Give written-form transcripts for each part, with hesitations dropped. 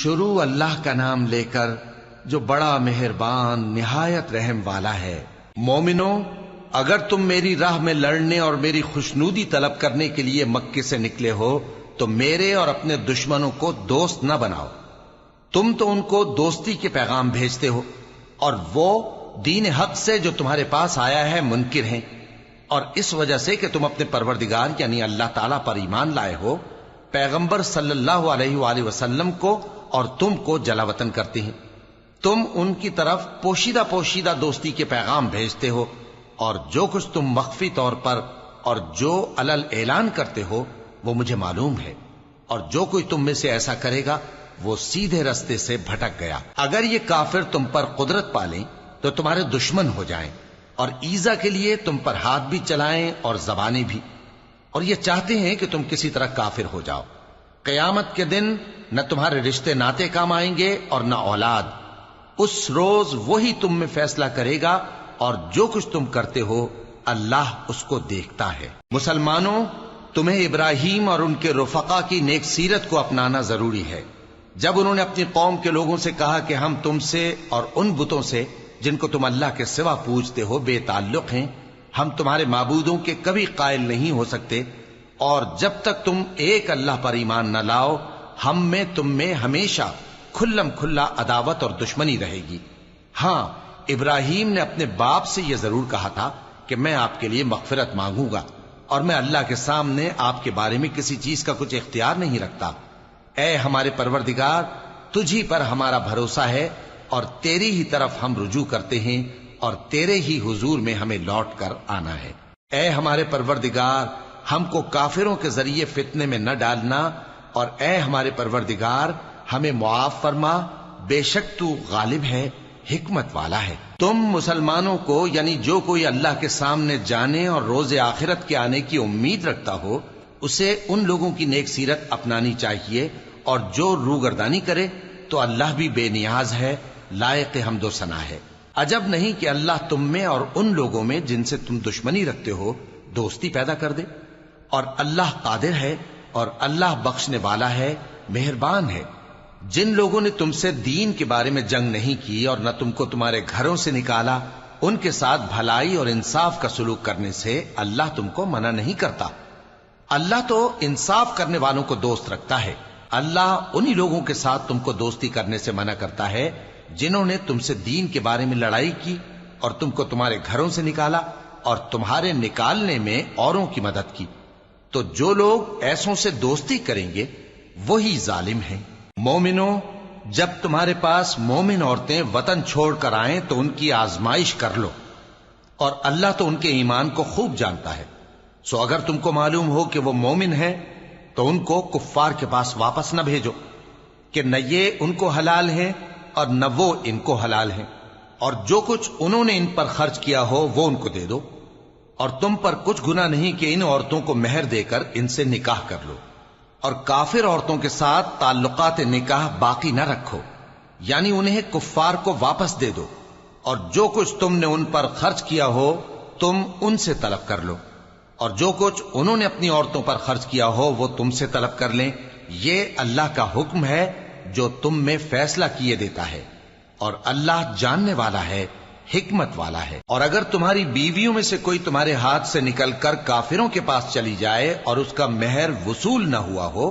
شروع اللہ کا نام لے کر جو بڑا مہربان نہایت رحم والا ہے۔ مومنو، اگر تم میری راہ میں لڑنے اور میری خوشنودی طلب کرنے کے لیے مکے سے نکلے ہو تو میرے اور اپنے دشمنوں کو دوست نہ بناؤ۔ تم تو ان کو دوستی کے پیغام بھیجتے ہو اور وہ دین حق سے جو تمہارے پاس آیا ہے منکر ہیں، اور اس وجہ سے کہ تم اپنے پروردگار یعنی اللہ تعالیٰ پر ایمان لائے ہو، پیغمبر صلی اللہ علیہ وآلہ وسلم کو اور تم کو جلا وطن کرتے ہیں۔ تم ان کی طرف پوشیدہ پوشیدہ دوستی کے پیغام بھیجتے ہو، اور جو کچھ تم مخفی طور پر اور جو علل اعلان کرتے ہو وہ مجھے معلوم ہے، اور جو کوئی تم میں سے ایسا کرے گا وہ سیدھے رستے سے بھٹک گیا۔ اگر یہ کافر تم پر قدرت پالیں تو تمہارے دشمن ہو جائیں، اور ایذا کے لیے تم پر ہاتھ بھی چلائیں اور زبانیں بھی، اور یہ چاہتے ہیں کہ تم کسی طرح کافر ہو جاؤ۔ قیامت کے دن نہ تمہارے رشتے ناتے کام آئیں گے اور نہ اولاد۔ اس روز وہی تم میں فیصلہ کرے گا، اور جو کچھ تم کرتے ہو اللہ اس کو دیکھتا ہے۔ مسلمانوں، تمہیں ابراہیم اور ان کے رفقا کی نیک سیرت کو اپنانا ضروری ہے۔ جب انہوں نے اپنی قوم کے لوگوں سے کہا کہ ہم تم سے اور ان بتوں سے جن کو تم اللہ کے سوا پوجتے ہو بے تعلق ہیں، ہم تمہارے معبودوں کے کبھی قائل نہیں ہو سکتے، اور جب تک تم ایک اللہ پر ایمان نہ لاؤ ہم میں تم میں ہمیشہ کھلم کھلا عداوت اور دشمنی رہے گی۔ ہاں، ابراہیم نے اپنے باپ سے یہ ضرور کہا تھا کہ میں آپ کے لیے مغفرت مانگوں گا، اور میں اللہ کے سامنے آپ کے بارے میں کسی چیز کا کچھ اختیار نہیں رکھتا۔ اے ہمارے پروردگار، تجھی پر ہمارا بھروسہ ہے اور تیری ہی طرف ہم رجوع کرتے ہیں، اور تیرے ہی حضور میں ہمیں لوٹ کر آنا ہے۔ اے ہمارے پروردگار، ہم کو کافروں کے ذریعے فتنے میں نہ ڈالنا، اور اے ہمارے پروردگار ہمیں معاف فرما، بے شک تو غالب ہے، حکمت والا ہے۔ تم مسلمانوں کو یعنی جو کوئی اللہ کے سامنے جانے اور روز آخرت کے آنے کی امید رکھتا ہو اسے ان لوگوں کی نیک سیرت اپنانی چاہیے، اور جو روگردانی کرے تو اللہ بھی بے نیاز ہے، لائق حمد و ثنا ہے۔ عجب نہیں کہ اللہ تم میں اور ان لوگوں میں جن سے تم دشمنی رکھتے ہو دوستی پیدا کر دے، اور اللہ قادر ہے اور اللہ بخشنے والا ہے، مہربان ہے۔ جن لوگوں نے تم سے دین کے بارے میں جنگ نہیں کی اور نہ تم کو تمہارے گھروں سے نکالا، ان کے ساتھ بھلائی اور انصاف کا سلوک کرنے سے اللہ تم کو منع نہیں کرتا۔ اللہ تو انصاف کرنے والوں کو دوست رکھتا ہے۔ اللہ انہی لوگوں کے ساتھ تم کو دوستی کرنے سے منع کرتا ہے جنہوں نے تم سے دین کے بارے میں لڑائی کی اور تم کو تمہارے گھروں سے نکالا اور تمہارے نکالنے میں اوروں کی مدد کی۔ تو جو لوگ ایسوں سے دوستی کریں گے وہی ظالم ہیں۔ مومنو، جب تمہارے پاس مومن عورتیں وطن چھوڑ کر آئیں تو ان کی آزمائش کر لو، اور اللہ تو ان کے ایمان کو خوب جانتا ہے۔ سو اگر تم کو معلوم ہو کہ وہ مومن ہیں تو ان کو کفار کے پاس واپس نہ بھیجو کہ نہ یہ ان کو حلال ہیں اور نہ وہ ان کو حلال ہیں، اور جو کچھ انہوں نے ان پر خرچ کیا ہو وہ ان کو دے دو، اور تم پر کچھ گناہ نہیں کہ ان عورتوں کو مہر دے کر ان سے نکاح کر لو، اور کافر عورتوں کے ساتھ تعلقات نکاح باقی نہ رکھو، یعنی انہیں کفار کو واپس دے دو، اور جو کچھ تم نے ان پر خرچ کیا ہو تم ان سے طلب کر لو، اور جو کچھ انہوں نے اپنی عورتوں پر خرچ کیا ہو وہ تم سے طلب کر لیں۔ یہ اللہ کا حکم ہے جو تم میں فیصلہ کیے دیتا ہے، اور اللہ جاننے والا ہے، حکمت والا ہے۔ اور اگر تمہاری بیویوں میں سے کوئی تمہارے ہاتھ سے نکل کر کافروں کے پاس چلی جائے اور اس کا مہر وصول نہ ہوا ہو،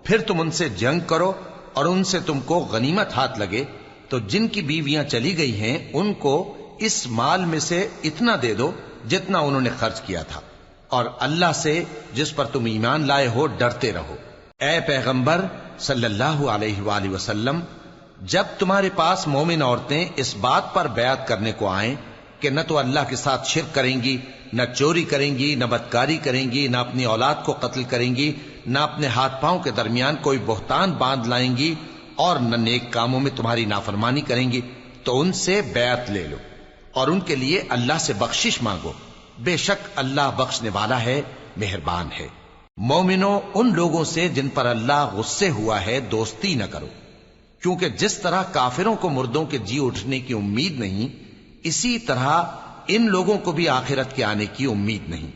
پھر تم ان سے جنگ کرو اور ان سے تم کو غنیمت ہاتھ لگے، تو جن کی بیویاں چلی گئی ہیں ان کو اس مال میں سے اتنا دے دو جتنا انہوں نے خرچ کیا تھا، اور اللہ سے جس پر تم ایمان لائے ہو ڈرتے رہو۔ اے پیغمبر صلی اللہ علیہ وآلہ وسلم، جب تمہارے پاس مومن عورتیں اس بات پر بیعت کرنے کو آئیں کہ نہ تو اللہ کے ساتھ شرک کریں گی، نہ چوری کریں گی، نہ بدکاری کریں گی، نہ اپنی اولاد کو قتل کریں گی، نہ اپنے ہاتھ پاؤں کے درمیان کوئی بہتان باندھ لائیں گی، اور نہ نیک کاموں میں تمہاری نافرمانی کریں گی، تو ان سے بیعت لے لو اور ان کے لیے اللہ سے بخشش مانگو، بے شک اللہ بخشنے والا ہے، مہربان ہے۔ مومنو، ان لوگوں سے جن پر اللہ غصے ہوا ہے دوستی نہ کرو، کیونکہ جس طرح کافروں کو مردوں کے جی اٹھنے کی امید نہیں، اسی طرح ان لوگوں کو بھی آخرت کے آنے کی امید نہیں۔